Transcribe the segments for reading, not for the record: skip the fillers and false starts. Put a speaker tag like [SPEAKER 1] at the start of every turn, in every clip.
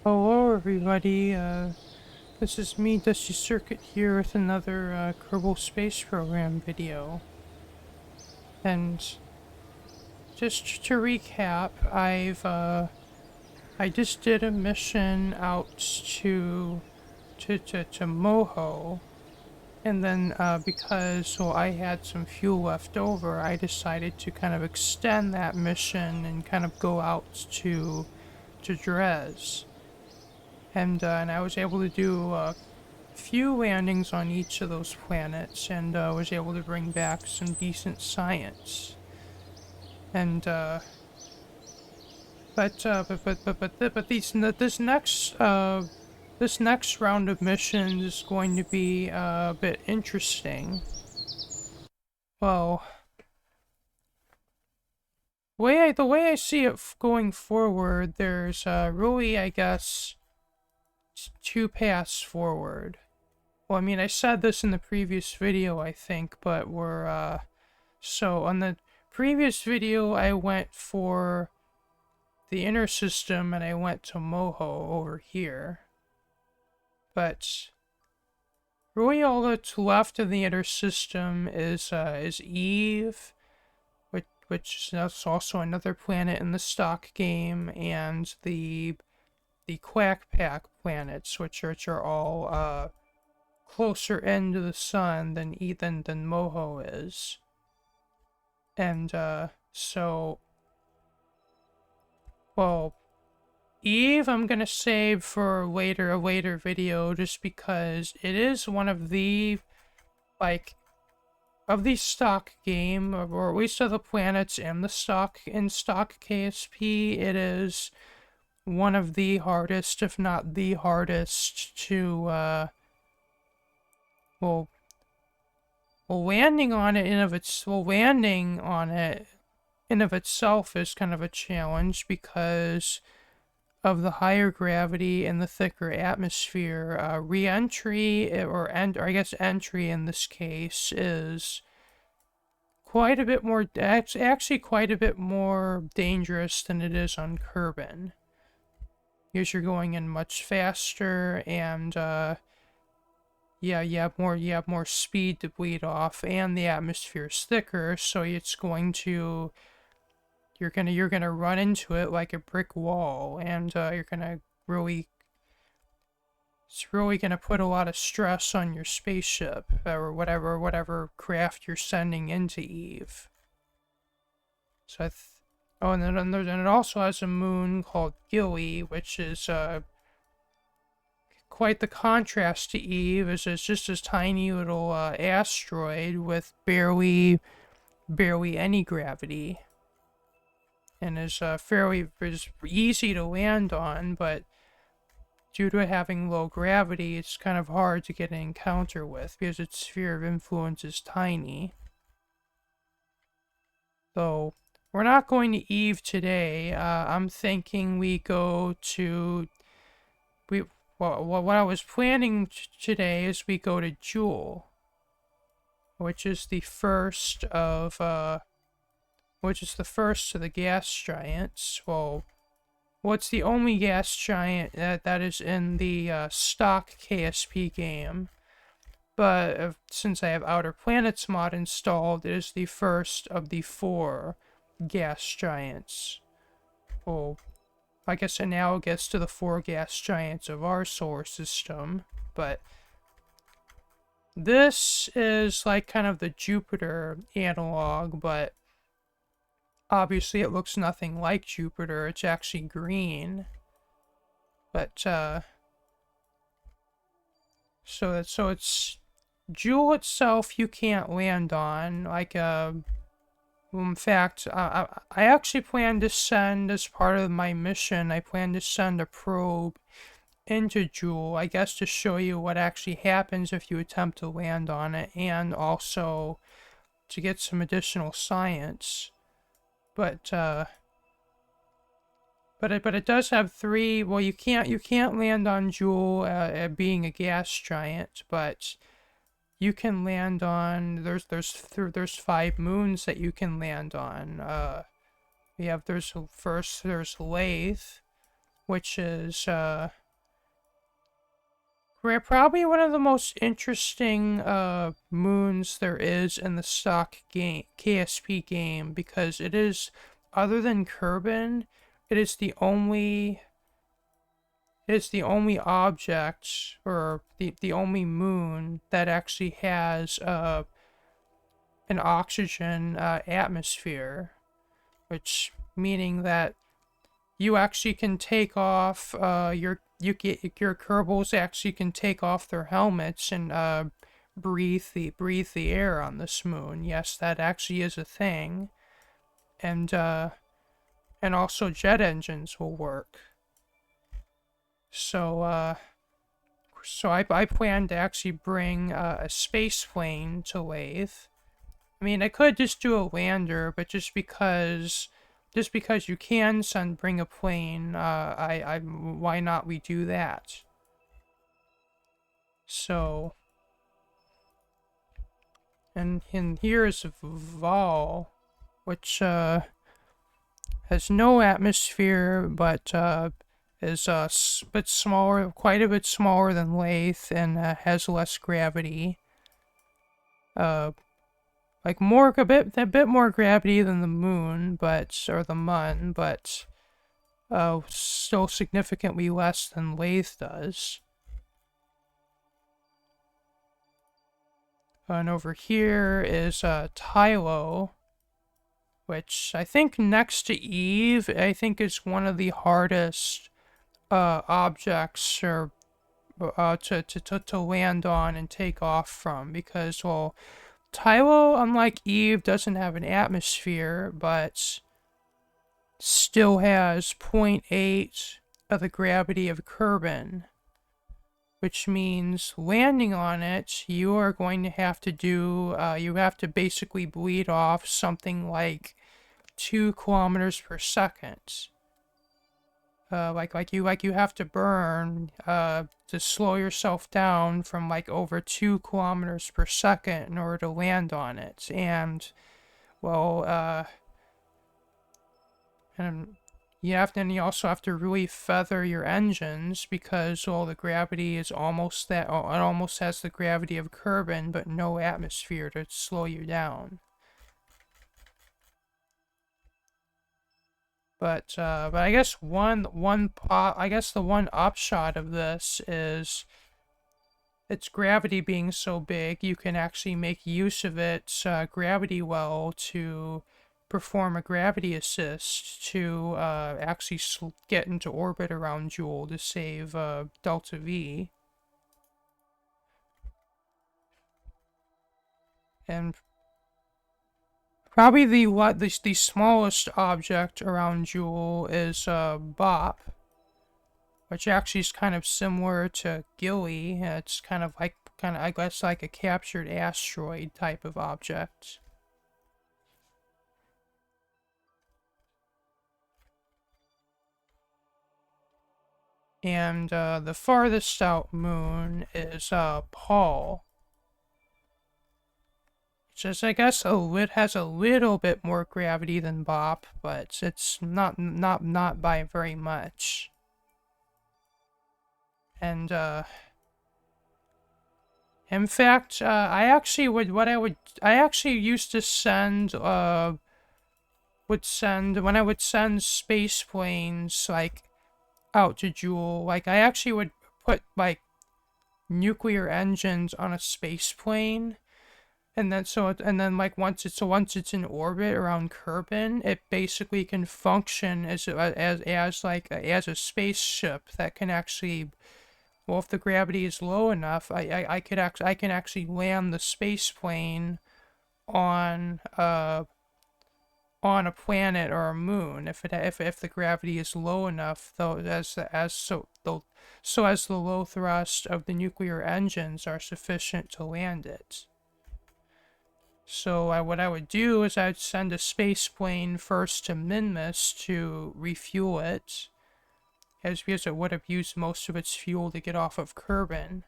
[SPEAKER 1] Hello everybody, this is me, Dusty Circuit, here with another Kerbal Space Program video. And just to recap, I just did a mission out to Moho, and then because I had some fuel left over, I decided to kind of extend that mission and kind of go out to Dres. And I was able to do few landings on each of those planets, and was able to bring back some decent science. And this next round of missions is going to be a bit interesting. Well, the way I see it going forward, there's really, I guess, two paths forward. Well, I mean, I said this in the previous video, I think, but so on the previous video, I went for the inner system, and I went to Moho over here. But really all that's left of the inner system is Eve, which is also another planet in the stock game, and the Quack Pack planets, which are all closer in to the sun than Moho is. And well, Eve I'm gonna save for a later video, just because it is one of the, like, of the stock game, or at least of the planets in stock KSP, it is one of the hardest, if not the hardest, to landing on it in of itself is kind of a challenge, because of the higher gravity and the thicker atmosphere. Re-entry, or I guess entry in this case, is quite a bit more, actually quite a bit more dangerous than it is on Kerbin, because you're going in much faster, and you have more speed to bleed off, and the atmosphere is thicker, so you're gonna run into it like a brick wall, and it's really gonna put a lot of stress on your spaceship, or whatever craft you're sending into Eve. So and then it also has a moon called Gilly, which is quite the contrast to Eve, as it's just this tiny little asteroid with barely any gravity, and is easy to land on, but due to it having low gravity, it's kind of hard to get an encounter with, because its sphere of influence is tiny. So we're not going to Eve today. I'm thinking we go to what I was planning today is we go to Jool, which is the first of the gas giants. It's the only gas giant that is in the stock KSP game. But since I have Outer Planets mod installed, it is the first of the 4 gas giants. Well, I guess analogous to the 4 gas giants of our solar system, but this is like kind of the Jupiter analog, but obviously it looks nothing like Jupiter. It's actually green. But so it's Jool itself you can't land on, like in fact, I actually plan to send, as part of my mission, I plan to send a probe into Jool, I guess, to show you what actually happens if you attempt to land on it, and also to get some additional science. But it does have 3. Well, you can't land on Jool being a gas giant, but you can land on, there's 5 moons that you can land on. There's Lathe, which is probably one of the most interesting moons there is in the stock game KSP game, because it is, other than Kerbin, it is the only object, or the only moon that actually has an oxygen atmosphere, which meaning that you actually can take off your Kerbals actually can take off their helmets and breathe the air on this moon. Yes, that actually is a thing, and also jet engines will work. So I plan to actually bring a space plane to Lathe. I mean, I could just do a lander, but just because you can bring a plane, why not we do that? So, and here is Vol, which has no atmosphere, but is bit smaller, quite a bit smaller than Lathe, and has less gravity. Like a bit more gravity than the moon, or the Mun, but still significantly less than Lathe does. And over here is Tylo, which I think next to Eve, I think is one of the hardest objects or to land on and take off from, because, well, Tylo, unlike Eve, doesn't have an atmosphere, but still has 0.8 of the gravity of Kerbin, which means landing on it, you are going to have to do, you have to basically bleed off something like 2 kilometers per second. You have to burn to slow yourself down from like over 2 kilometers per second in order to land on it. And, well, and you also have to really feather your engines, because, well, the gravity is almost that, it almost has the gravity of Kerbin, but no atmosphere to slow you down. But I guess the one upshot of this is its gravity being so big, you can actually make use of its gravity well to perform a gravity assist to actually get into orbit around Jool to save Delta V. And probably the smallest object around Jool is Bop, which actually is kind of similar to Gilly. It's kind of I guess like a captured asteroid type of object. And the farthest out moon is Paul, which is, I guess, has a little bit more gravity than Bop, but it's not by very much. And in fact, I actually used to send when I would send space planes like out to Jool, like I actually would put like nuclear engines on a space plane, and then like once it's in orbit around Kerbin, it basically can function as a spaceship that can actually, well, if the gravity is low enough, I can actually land the space plane on a planet or a moon if the gravity is low enough, though, as the low thrust of the nuclear engines are sufficient to land it. So what I would do is I'd send a space plane first to Minmus to refuel it, because it would have used most of its fuel to get off of Kerbin.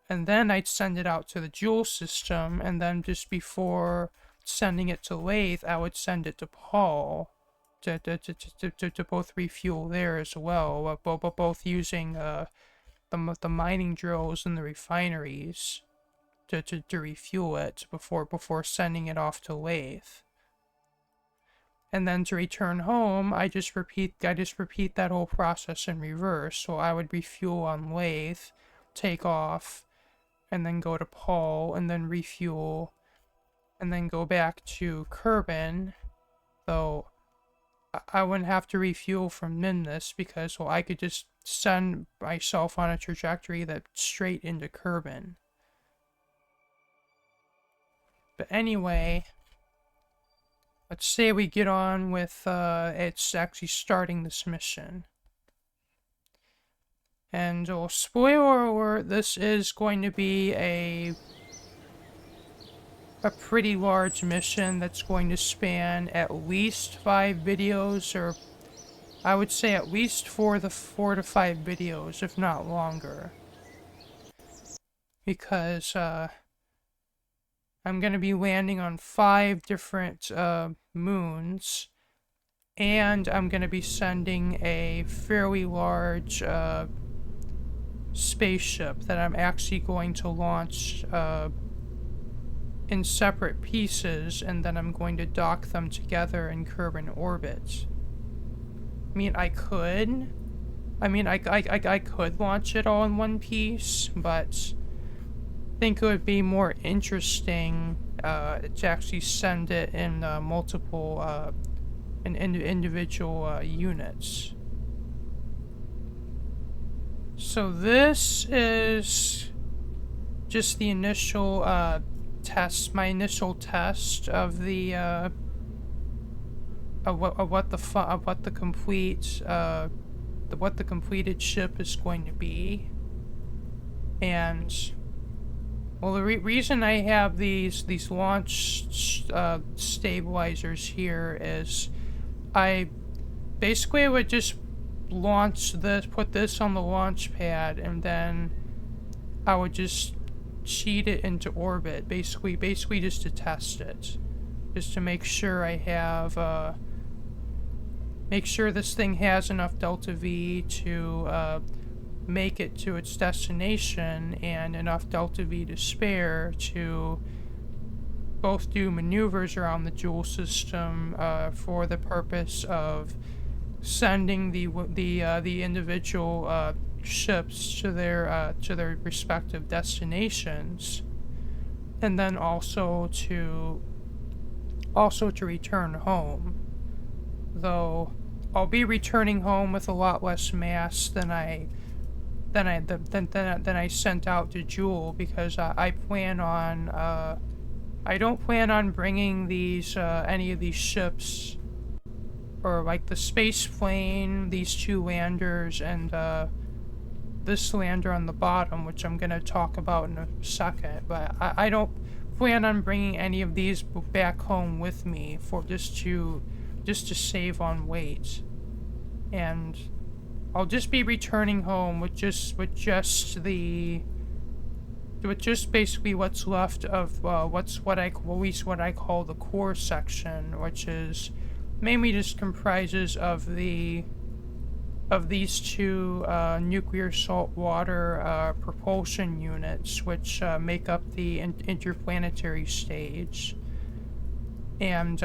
[SPEAKER 1] And then I'd send it out to the Jool system, and then just before sending it to Lathe, I would send it to Paul. to both refuel there as well, both using the mining drills and the refineries to refuel it before sending it off to Lathe. And then to return home, I just repeat that whole process in reverse. So I would refuel on Lathe, take off, and then go to Paul, and then refuel, and then go back to Kerbin. Though I wouldn't have to refuel from Nimnus because, well, I could just send myself on a trajectory that straight into Kerbin. But anyway, let's say we get on with it's actually starting this mission. And spoiler alert, this is going to be a pretty large mission that's going to span at least 5 videos, or I would say at least 4 to 5 videos, if not longer. Because I'm going to be landing on 5 different moons, and I'm going to be sending a fairly large spaceship that I'm actually going to launch in separate pieces, and then I'm going to dock them together in Kerbin orbit. I mean, I could launch it all in one piece, but I think it would be more interesting to actually send it in multiple individual units. So this is just the initial test, my initial test of the what the completed ship is going to be. And well, the reason I have these launch stabilizers here is I basically would just launch this, put this on the launch pad, and then I would just cheat it into orbit, basically just to test it, just to make sure I have make sure this thing has enough delta V to make it to its destination, and enough delta V to spare to both do maneuvers around the Jool system for the purpose of sending the individual ships to their respective destinations, and then also to return home. Though I'll be returning home with a lot less mass than I sent out to Jool, because I don't plan on bringing these any of these ships, or like the space plane, these 2 landers, and this lander on the bottom, which I'm gonna talk about in a second. But I don't plan on bringing any of these back home with me for just to save on weight, and I'll just be returning home with just basically what's left of what I call the core section, which is mainly just comprises of these 2 nuclear saltwater propulsion units, which make up the interplanetary stage, and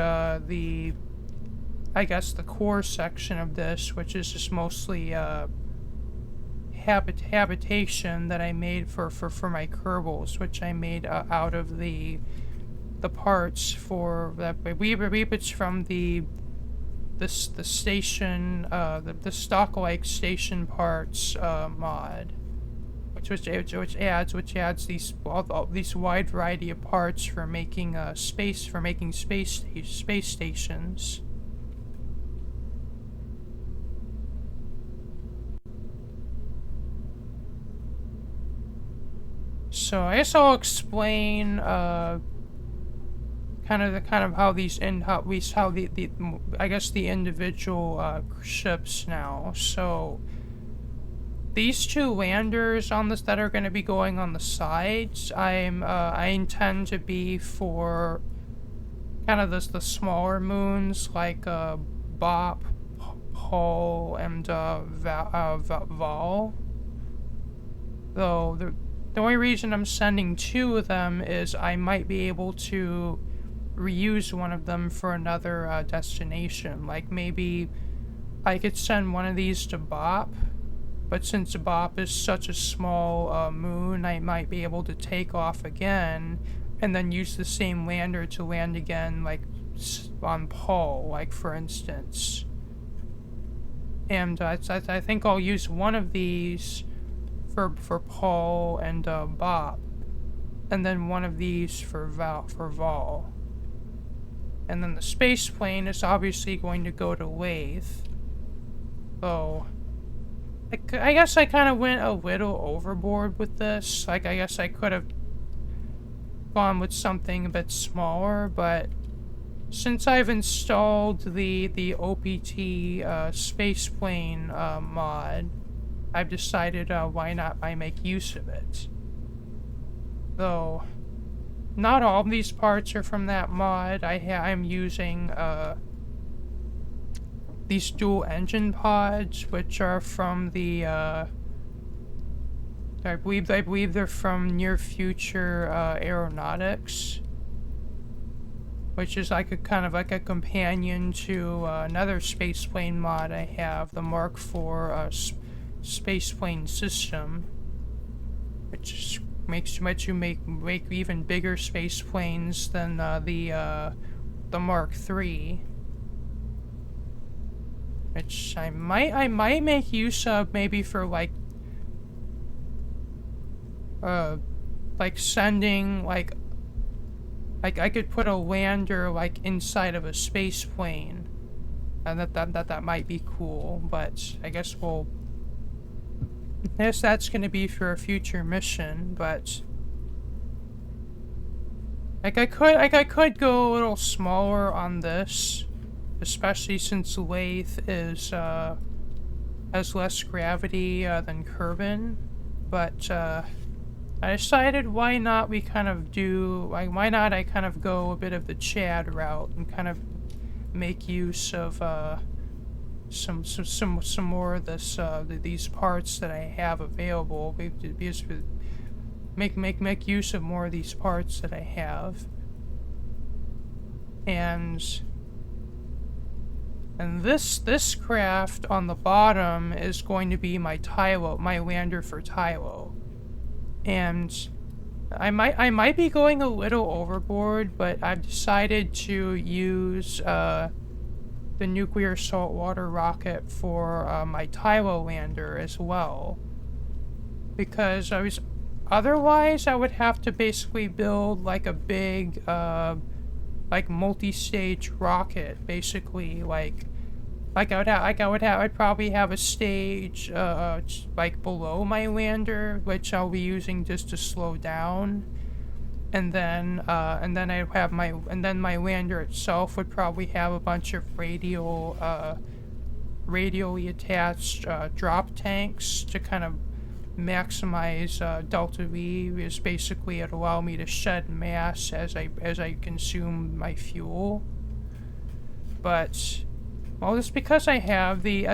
[SPEAKER 1] I guess the core section of this, which is just mostly habitation that I made for my Kerbals, which I made out of the parts for that it's from the station, the stock-like station parts mod, which adds these wide variety of parts for making space stations. So I guess I'll explain kind of how these I guess the individual ships now. So these 2 landers on this that are going to be going on the sides, I intend to be for kind of the smaller moons like Bop, Paul, and Val. Though the only reason I'm sending 2 of them is I might be able to reuse one of them for another destination. Like maybe I could send one of these to Bop, but since Bop is such a small moon, I might be able to take off again and then use the same lander to land again, like on Paul, like for instance. And I think I'll use one of these for Paul and Bop, and then one of these for Vol. And then the space plane is obviously going to go to Lathe. Oh, I guess I kind of went a little overboard with this. Like, I guess I could have gone with something a bit smaller, but since I've installed the OPT space plane mod, I've decided why not I make use of it. Though not all of these parts are from that mod. I'm using these dual engine pods, which are from the I believe they're from Near Future Aeronautics, which is like a kind of like a companion to another spaceplane mod I have, the Mark IV spaceplane system, which makes you make even bigger space planes than the Mark III, which I might make use of maybe for like sending like I could put a lander like inside of a space plane, and that might be cool. But I guess that's going to be for a future mission. But like I could go a little smaller on this, especially since Lathe is has less gravity than Kerbin. But I decided why not I kind of go a bit of the Chad route and kind of make use of some more of this these parts that I have available, because make use of more of these parts that I have. And this craft on the bottom is going to be my Tylo, my lander for Tylo. And I might be going a little overboard, but I've decided to use the nuclear saltwater rocket for my Tylo lander as well, because otherwise I would have to basically build like a big like multi-stage rocket, basically I'd probably have a stage like below my lander, which I'll be using just to slow down, and then I'd have my lander itself would probably have a bunch of radially attached drop tanks to kind of maximize delta V. Is basically it allow me to shed mass as I consume my fuel. But well, just because I have these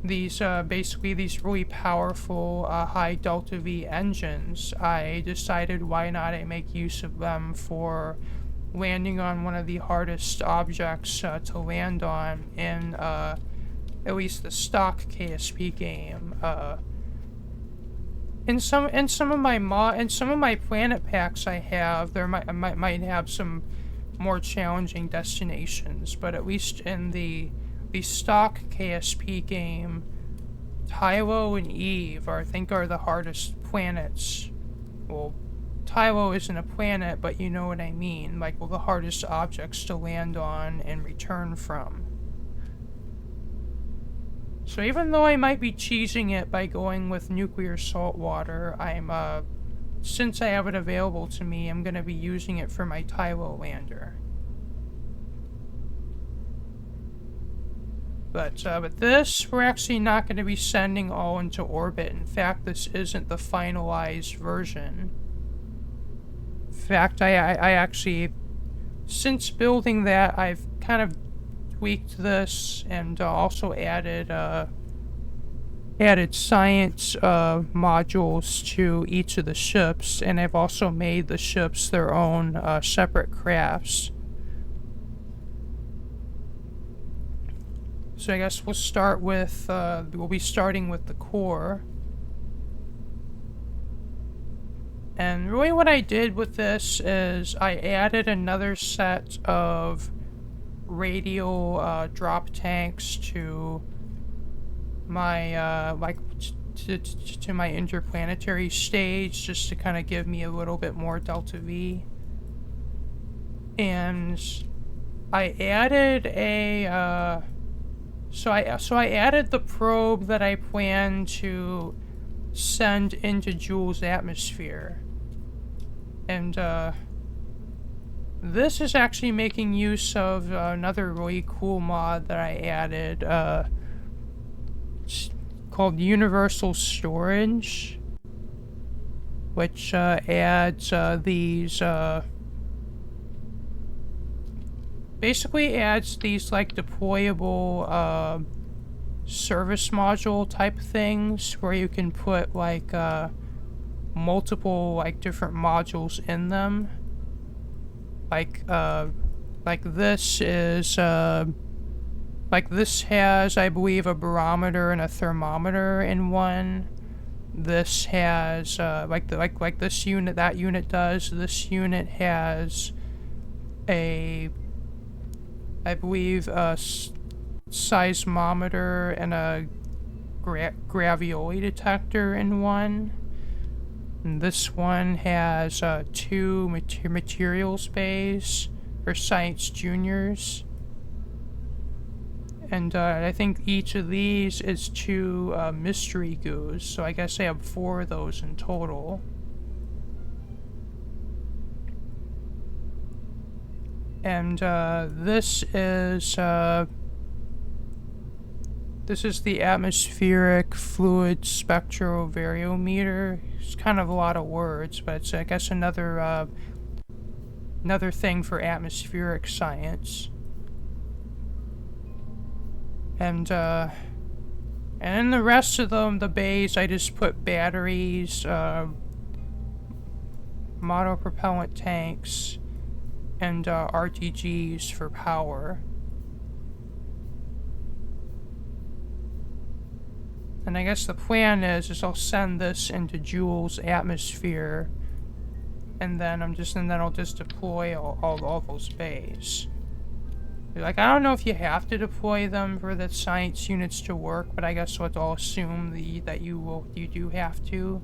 [SPEAKER 1] basically these really powerful high delta V engines, I decided why not I make use of them for landing on one of the hardest objects to land on in at least the stock KSP game. In some of my planet packs I have, I might have some more challenging destinations, but at least in the stock KSP game, Tylo and Eve I think are the hardest planets. Well, Tylo isn't a planet, but you know what I mean, like, well, the hardest objects to land on and return from. So even though I might be cheesing it by going with nuclear saltwater, since I have it available to me, I'm going to be using it for my Tylo lander. But this, we're actually not going to be sending all into orbit. In fact, this isn't the finalized version. In fact, I actually since building that, I've kind of tweaked this and also added science modules to each of the ships, and I've also made the ships their own separate crafts. So I guess we'll start with, we'll be starting with the core. And really what I did with this is I added another set of radial drop tanks to my, to my interplanetary stage, just to kind of give me a little bit more delta V. And I added a, So I added the probe that I plan to send into Jool's atmosphere. And this is actually making use of another really cool mod that I added called Universal Storage, which adds these basically adds these like deployable service module type things where you can put like multiple like different modules in them. Like this is like this has, I believe, a barometer and a thermometer in one. This has like this unit, that unit does. This unit has a, I believe, a seismometer and a gravioli detector in one. And this one has 2 materials bays for science juniors. And I think each of these is 2 mystery goos, so I guess I have 4 of those in total. And this is the atmospheric fluid spectrovariometer. It's kind of a lot of words, but it's, I guess, another thing for atmospheric science. And in the rest of them, the bays, I just put batteries, monopropellant tanks, and RTGs for power. And I guess the plan is I'll send this into Jool's atmosphere, and then I'll just deploy all those bays. Like, I don't know if you have to deploy them for the science units to work, but I guess I'll assume that you do have to.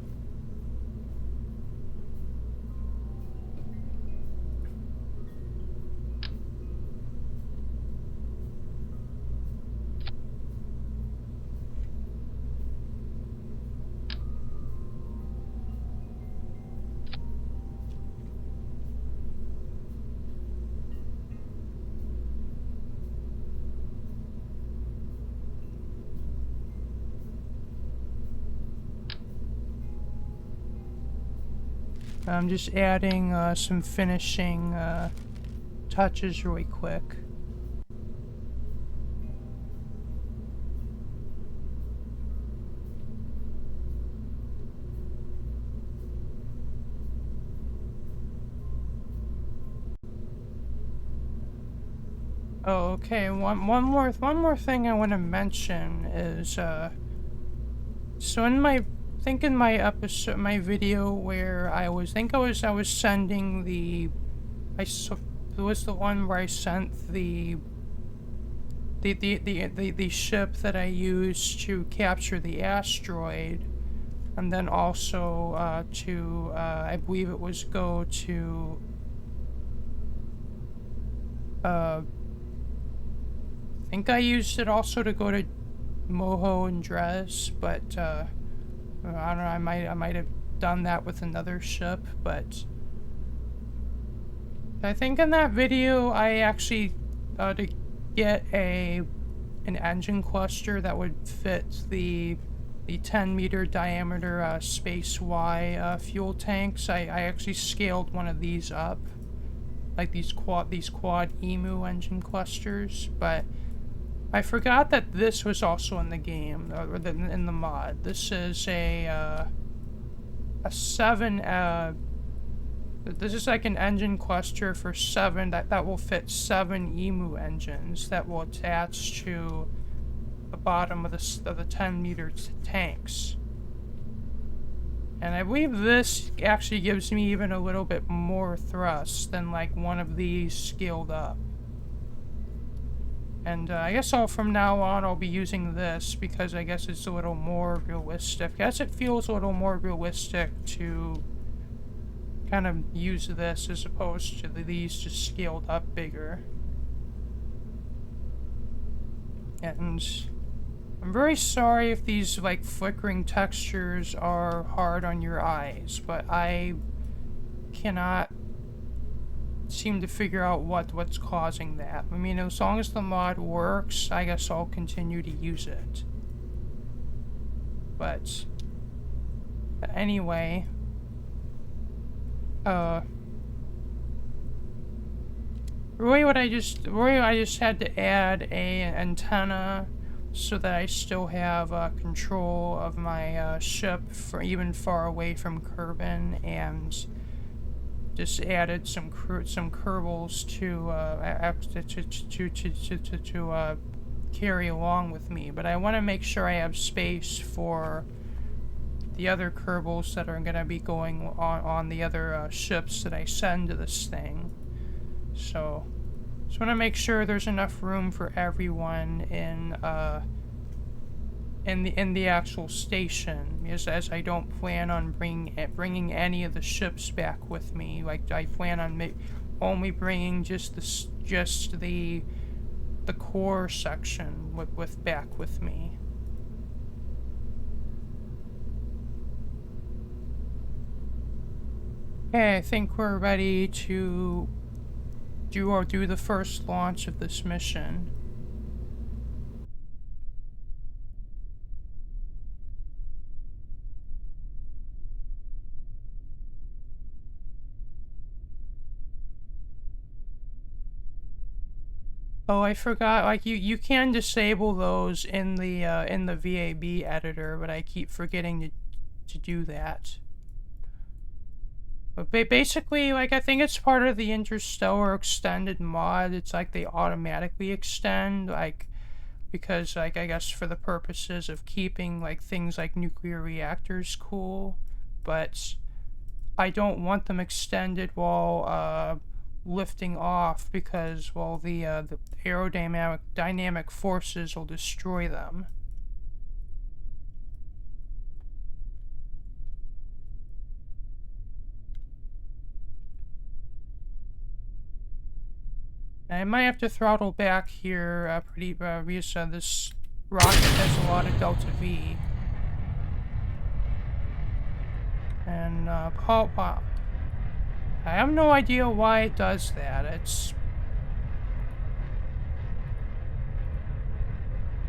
[SPEAKER 1] I'm just adding some finishing touches really quick. Oh, okay. One more thing I want to mention is so in my episode, my video where I was sending the, it was the one where I sent the ship that I used to capture the asteroid, and then also to I believe it was go to I think I used it also to go to Moho and Dres, but I don't know, I might have done that with another ship, but I think in that video I actually to get an engine cluster that would fit the 10-meter diameter Space Y fuel tanks. I actually scaled one of these up, like these quad EMU engine clusters, but I forgot that this was also in the game, or in the mod. This is a 7, this is like an engine cluster for 7, that will fit 7 EMU engines that will attach to the bottom of the 10-meter tanks. And I believe this actually gives me even a little bit more thrust than like one of these scaled up. And I guess from now on I'll be using this because I guess it's a little more realistic. I guess it feels a little more realistic to kind of use this as opposed to these just scaled up bigger. And I'm very sorry if these like flickering textures are hard on your eyes, but I cannot seem to figure out what's causing that. I mean, as long as the mod works, I guess I'll continue to use it. But anyway, really I just had to add a antenna so that I still have control of my ship for even far away from Kerbin, and just added some Kerbals to carry along with me. But I want to make sure I have space for the other Kerbals that are going to be going on the other ships that I send to this thing. So just want to make sure there's enough room for everyone in the actual station, as I don't plan on bringing any of the ships back with me. Like, I plan on only bringing just the core section back with me. Okay, I think we're ready to do the first launch of this mission. Oh, I forgot, like, you can disable those in the VAB editor, but I keep forgetting to do that. But basically, like, I think it's part of the Interstellar Extended mod. It's like they automatically extend, like, because, like, I guess for the purposes of keeping, like, things like nuclear reactors cool, but I don't want them extended while, lifting off, because, well, the aerodynamic forces will destroy them. I might have to throttle back here because this rocket has a lot of delta V. And wow. I have no idea why it does that.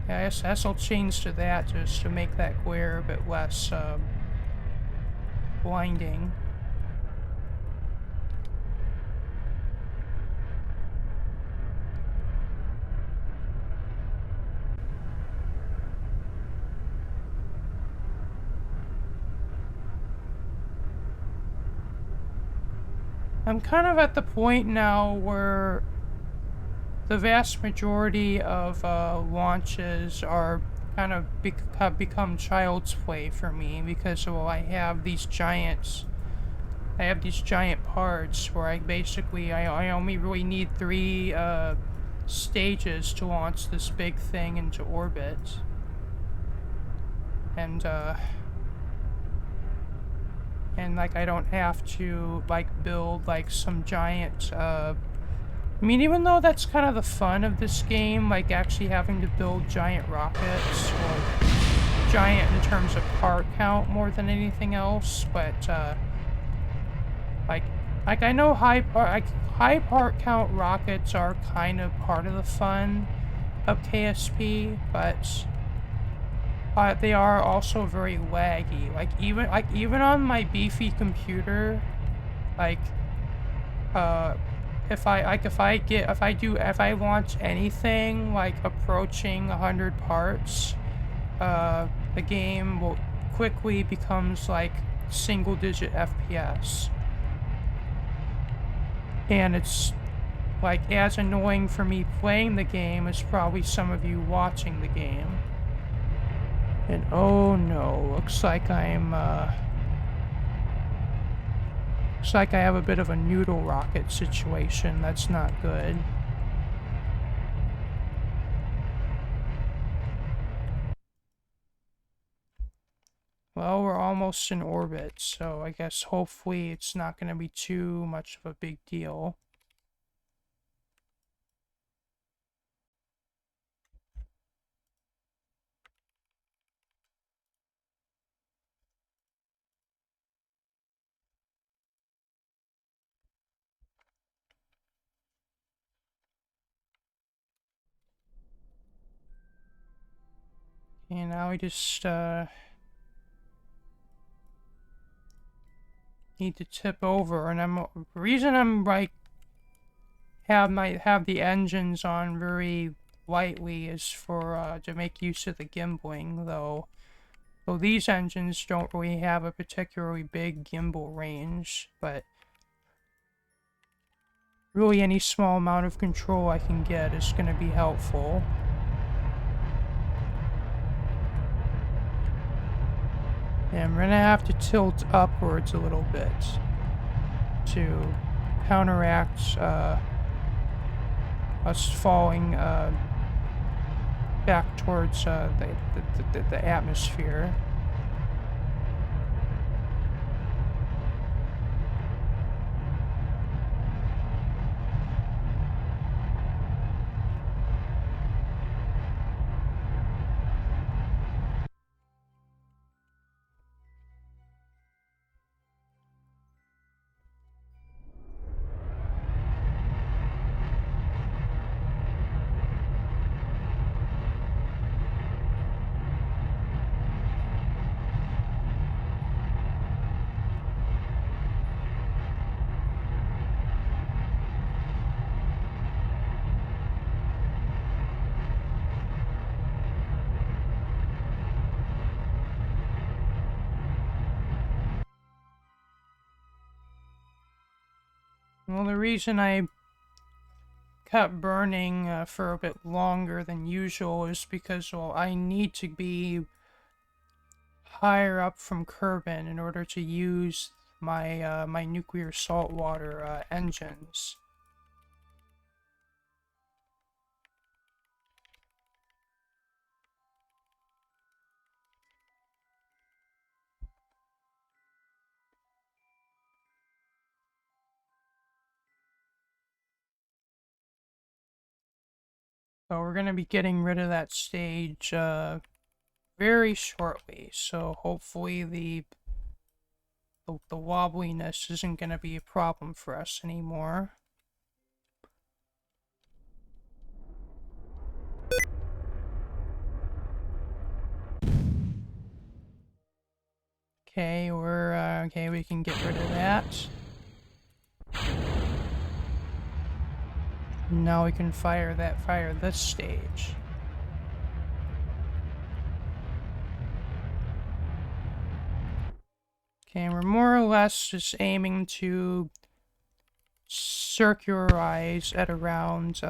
[SPEAKER 1] Yeah, I guess I'll change to that just to make that glare a bit less blinding. I'm kind of at the point now where the vast majority of launches are kind of have become child's play for me, because, well, I have these giant parts where I only really need 3 stages to launch this big thing into orbit. And like, I don't have to, like, build, like, some giant, I mean, even though that's kind of the fun of this game, like, actually having to build giant rockets, or giant in terms of part count more than anything else, but, like I know high part count rockets are kind of part of the fun of KSP, but they are also very laggy. Like even on my beefy computer, like if I launch anything like approaching 100 parts, the game will quickly becomes like single-digit FPS, and it's like as annoying for me playing the game as probably some of you watching the game. And oh no, looks like I have a bit of a noodle rocket situation. That's not good. Well, we're almost in orbit, so I guess hopefully it's not going to be too much of a big deal. And now we just need to tip over, and the reason I'm like have the engines on very lightly is for to make use of the gimbaling, though. So these engines don't really have a particularly big gimbal range, but really any small amount of control I can get is going to be helpful. And we're going to have to tilt upwards a little bit to counteract us falling back towards the atmosphere. Well, the reason I kept burning for a bit longer than usual is because, well, I need to be higher up from Kerbin in order to use my my nuclear saltwater engines. So we're gonna be getting rid of that stage very shortly. So hopefully the wobbliness isn't gonna be a problem for us anymore. Okay, okay. We can get rid of that. Now we can fire this stage. Okay, and we're more or less just aiming to circularize at around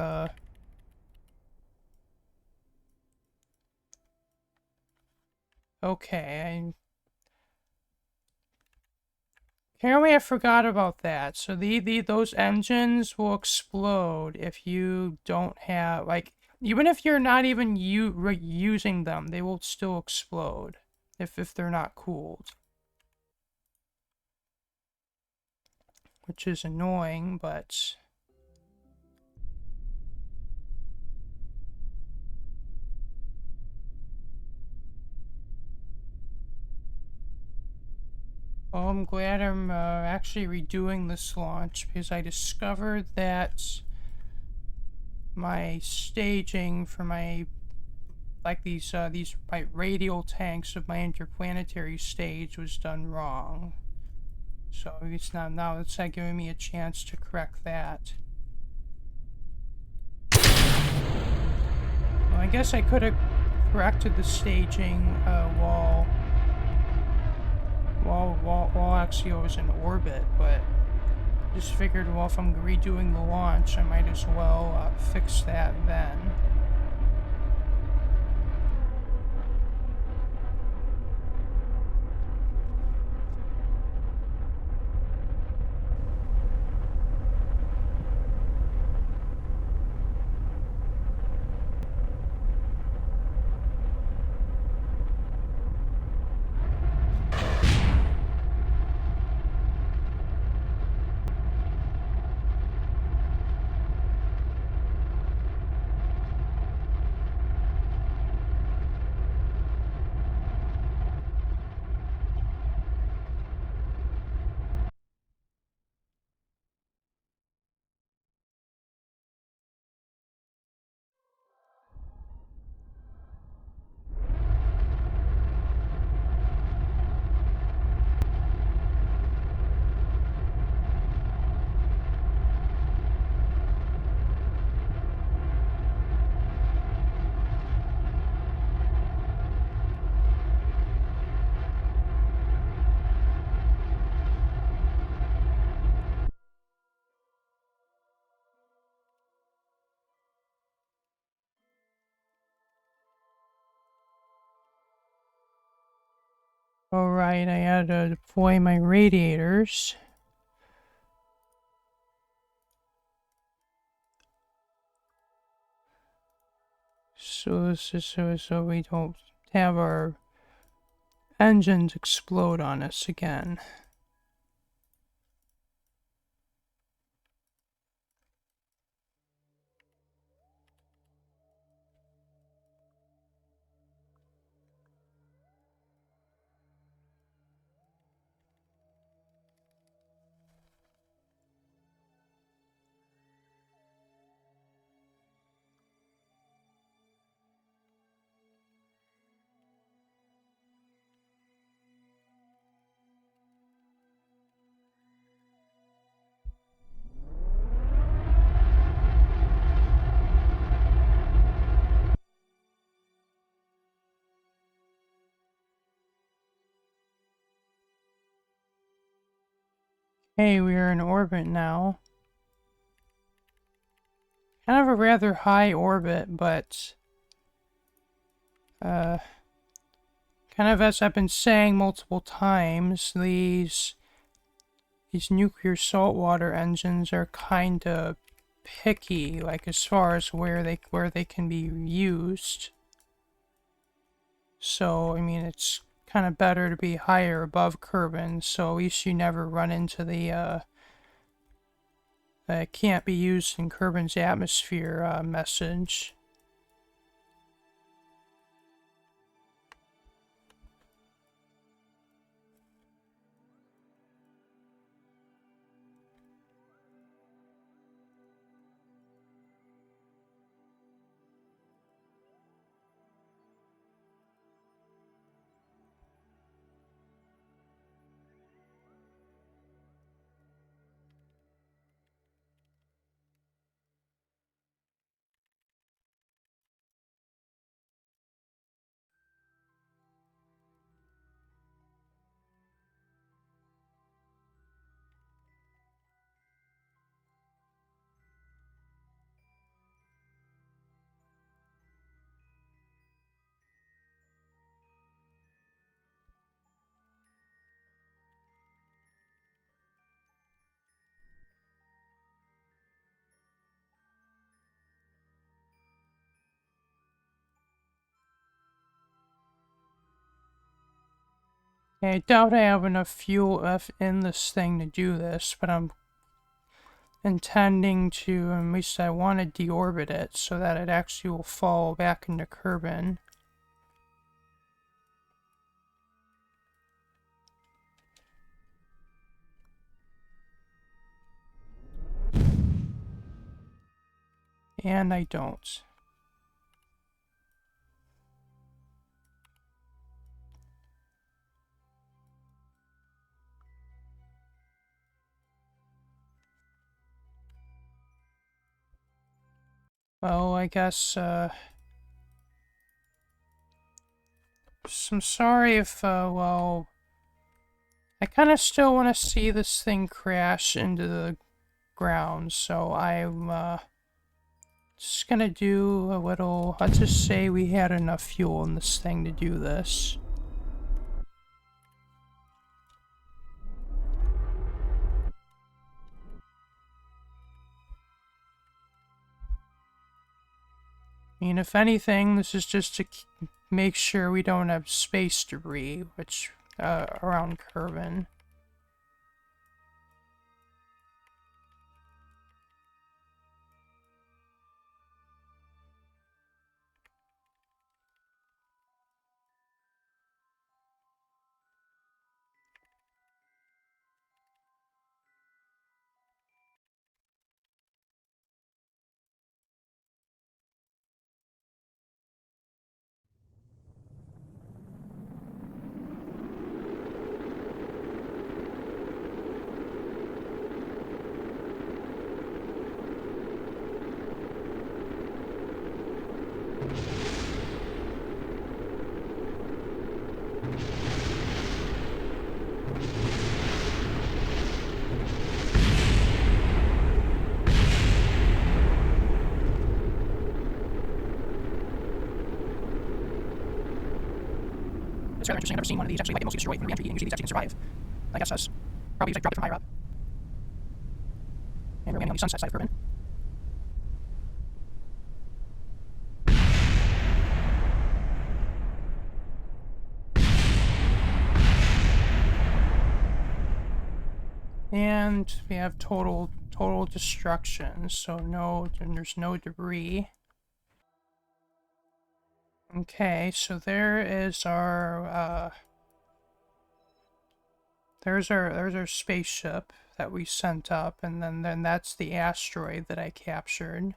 [SPEAKER 1] okay, apparently I forgot about that. So those engines will explode if you don't have, like, even if you're not even using them, they will still explode if they're not cooled. Which is annoying, but well, I'm glad I'm actually redoing this launch, because I discovered that my staging for my, like, these my radial tanks of my interplanetary stage was done wrong. So it's now it's giving me a chance to correct that. guess I could have corrected the staging while actually I was in orbit, but just figured, well, if I'm redoing the launch, I might as well fix that then. Alright, I had to deploy my radiators. So this is so we don't have our engines explode on us again. Hey, we are in orbit now. Kind of a rather high orbit, but kind of as I've been saying multiple times, these nuclear saltwater engines are kind of picky, like as far as where they can be used. So I mean, it's kind of better to be higher above Kerbin, so at least you never run into the can't be used in Kerbin's atmosphere message. I doubt I have enough fuel left in this thing to do this, but I'm intending to, at least I want to deorbit it so that it actually will fall back into Kerbin. And I don't. Well, I guess, I'm sorry if, well, I kind of still want to see this thing crash into the ground, so I'm, just gonna do a little, let's just say we had enough fuel in this thing to do this. I mean, if anything, this is just to make sure we don't have space debris, which, around Kerbin. It's rather interesting. I've never seen one of these actually like get mostly destroyed when re-entry, and usually these actually can survive. I guess that's probably like drop it from higher up. And we're landing on the sunset side of Kerbin. And we have total destruction, so there's no debris. Okay, so there is our there's our spaceship that we sent up, and then that's the asteroid that I captured.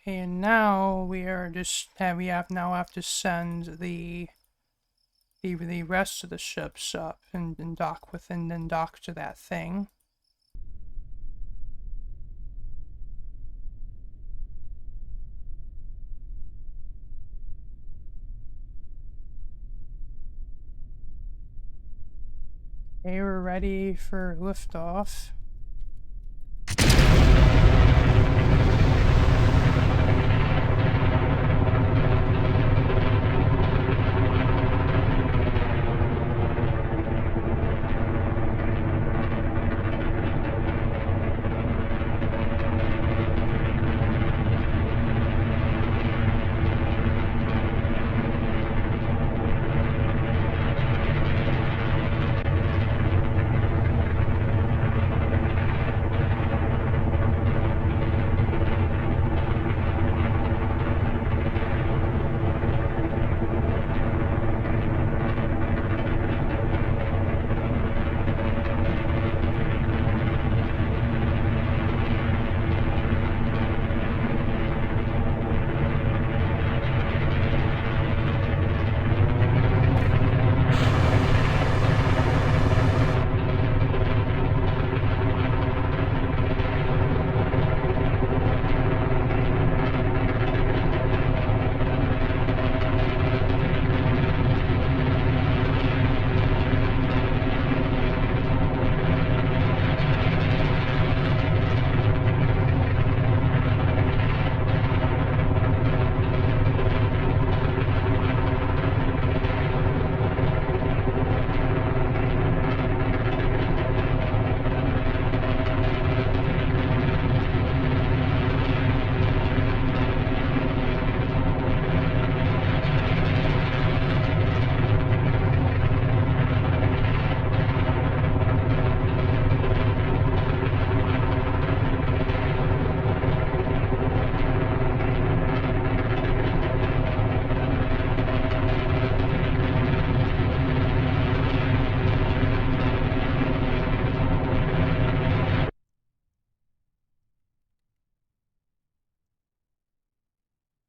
[SPEAKER 1] Okay, and now we are just we now have to send the rest of the ships up and dock to that thing. Okay, we're ready for liftoff.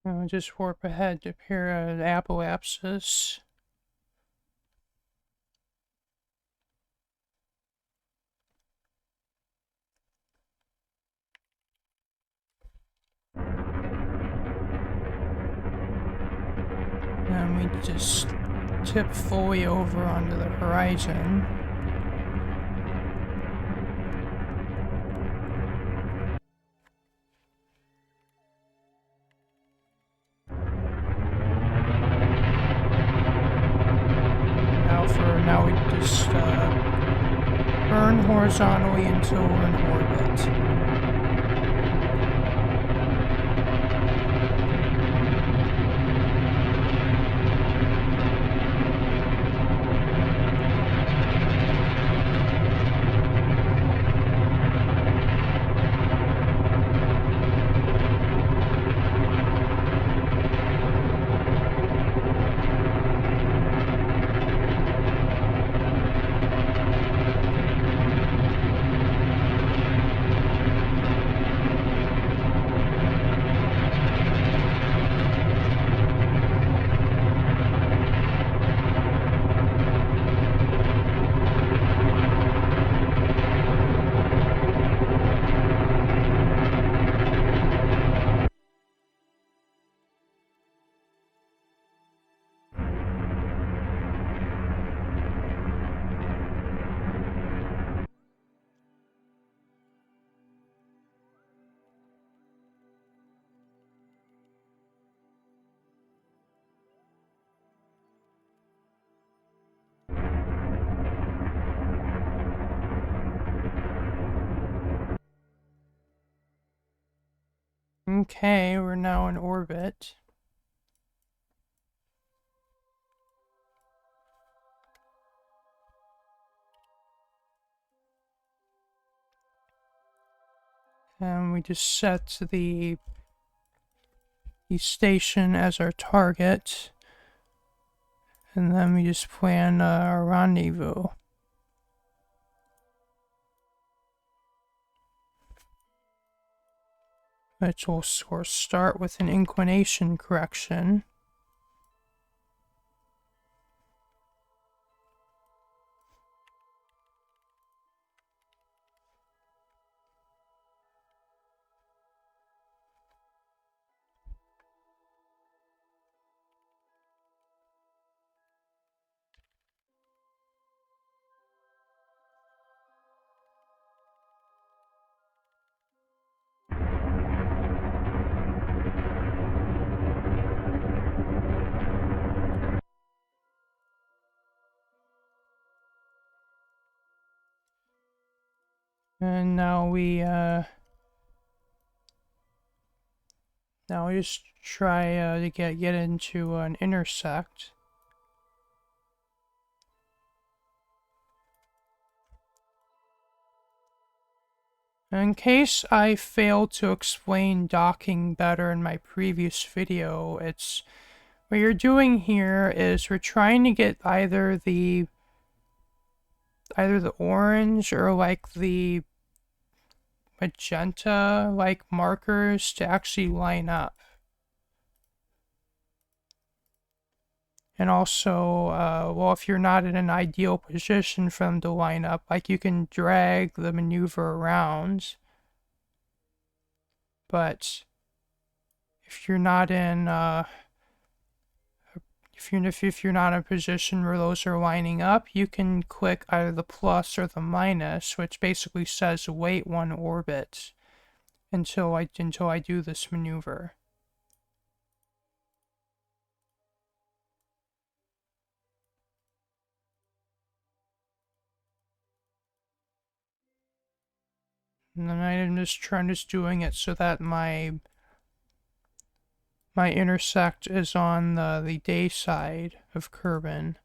[SPEAKER 1] I'll just warp ahead to Apoapsis. And we just tip fully over onto the horizon. Now we just burn horizontally until we're in orbit. Okay, we're now in orbit. And we just set the station as our target. And then we just plan our rendezvous. Which will start with an inclination correction. And now we just try to get into an intersect. In case I failed to explain docking better in my previous video, what you're doing here is we're trying to get either the orange or like the magenta like markers to actually line up. And also, well, if you're not in an ideal position for them to line up, like you can drag the maneuver around. But if you're not in, if you're not in a position where those are lining up, you can click either the plus or the minus, which basically says wait one orbit until I do this maneuver. And then I'm just doing it so that my intersect is on the day side of Kerbin,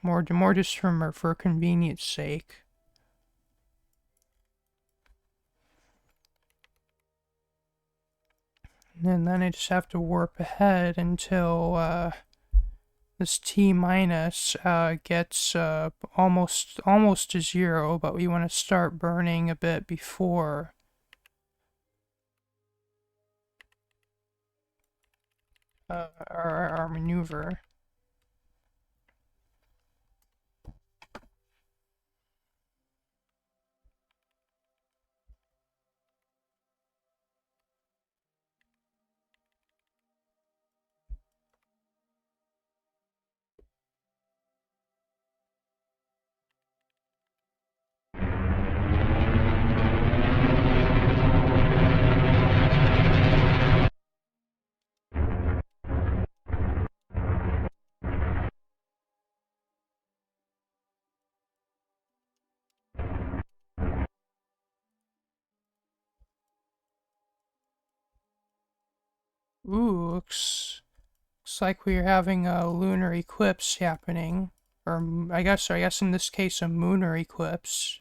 [SPEAKER 1] more just for convenience sake. And then I just have to warp ahead until this T minus gets almost to 0, but we want to start burning a bit before. our maneuver. Ooh, looks like we're having a lunar eclipse happening. Or I guess in this case a lunar eclipse.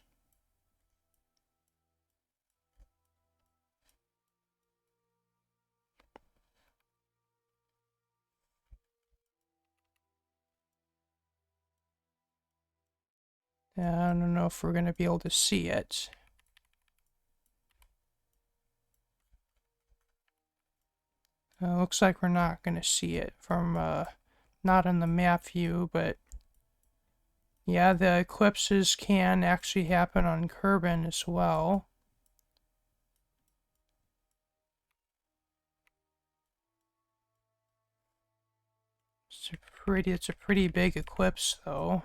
[SPEAKER 1] I don't know if we're going to be able to see it. Looks like we're not going to see it from, not in the map view, but yeah, the eclipses can actually happen on Kerbin as well. It's a pretty big eclipse, though.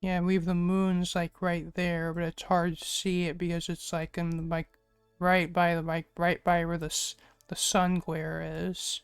[SPEAKER 1] Yeah, we have the moon's like right there, but it's hard to see it because it's like in like right by where the sun glare is.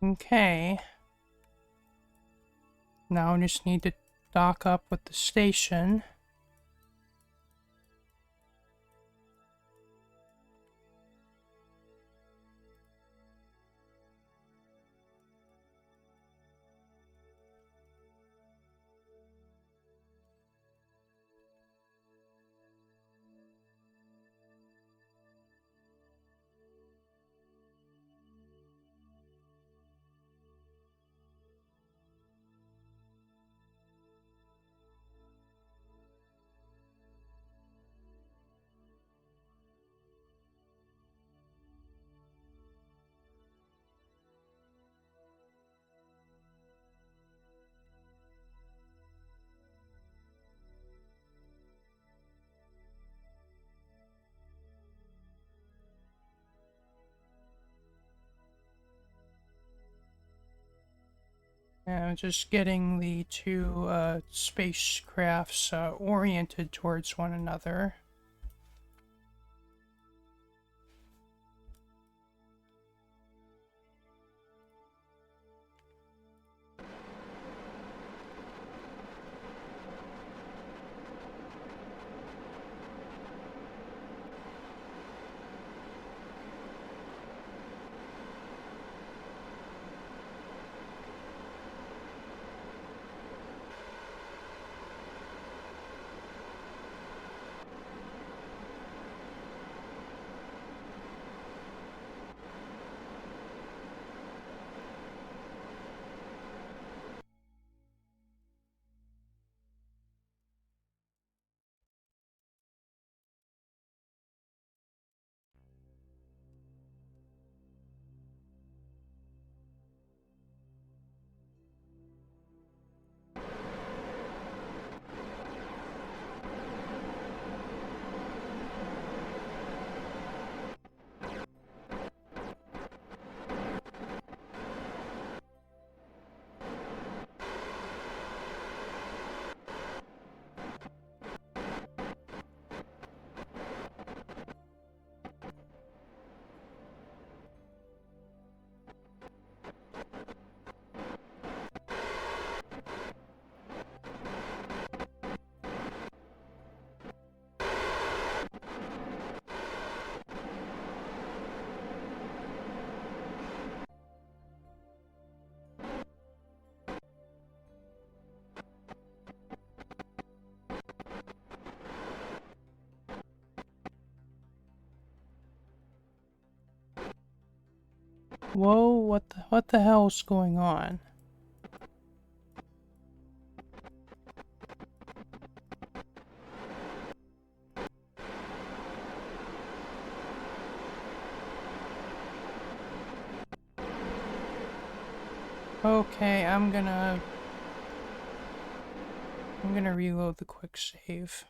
[SPEAKER 1] Okay. Now I just need to dock up with the station. Just getting the two spacecrafts oriented towards one another. Whoa, what the hell's going on? Okay, I'm gonna reload the quick save.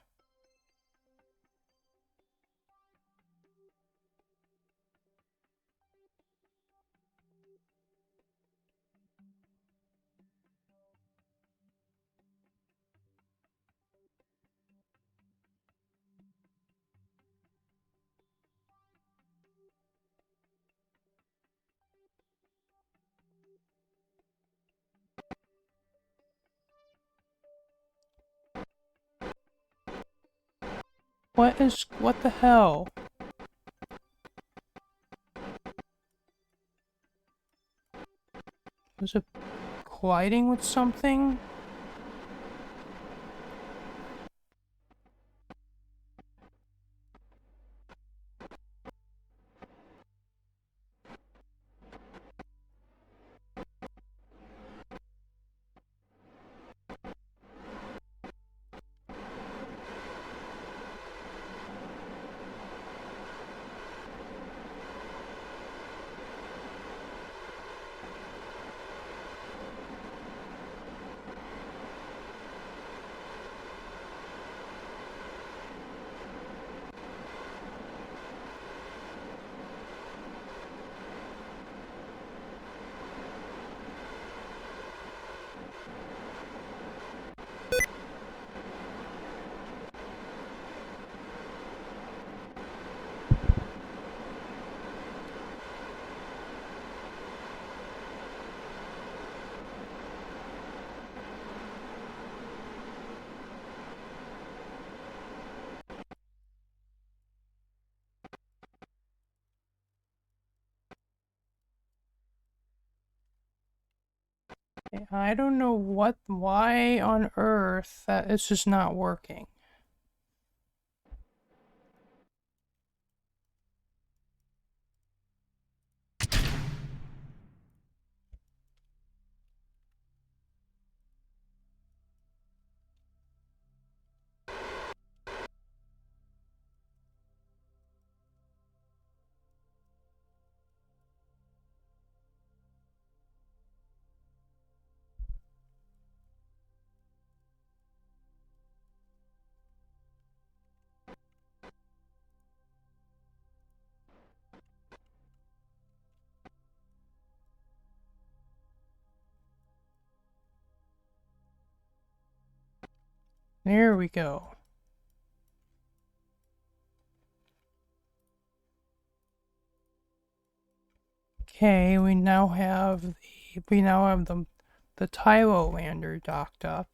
[SPEAKER 1] What the hell? Was it colliding with something? I don't know why on earth that this is not working. There we go. Okay, we now have the Tylo lander docked up.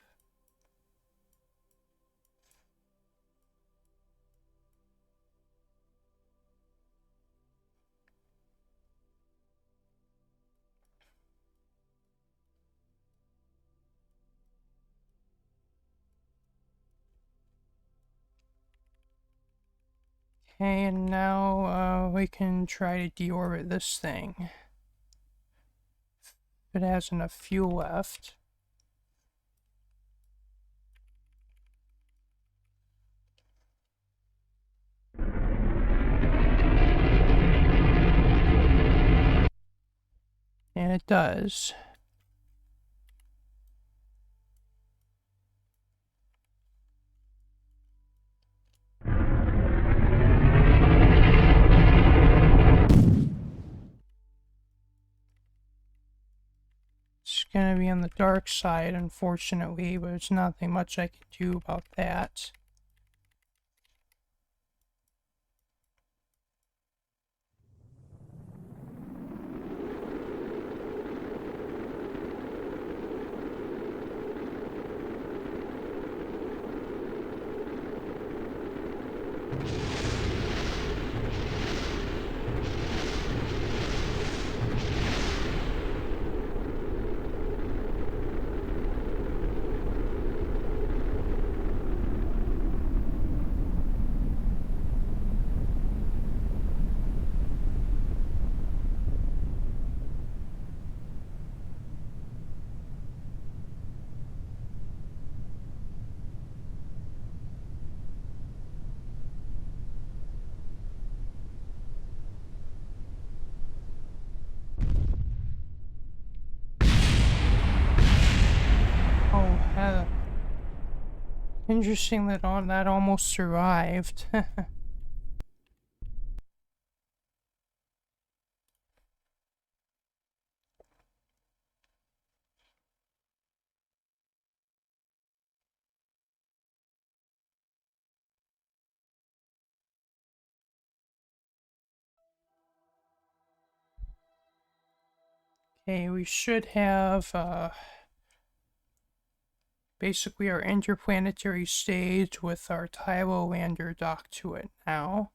[SPEAKER 1] Okay, and now we can try to deorbit this thing. If it has enough fuel left. And it does. It's gonna be on the dark side, unfortunately, but there's nothing much I can do about that. Interesting that that almost survived. Okay, we should have basically our interplanetary stage with our Tylo lander docked to it now.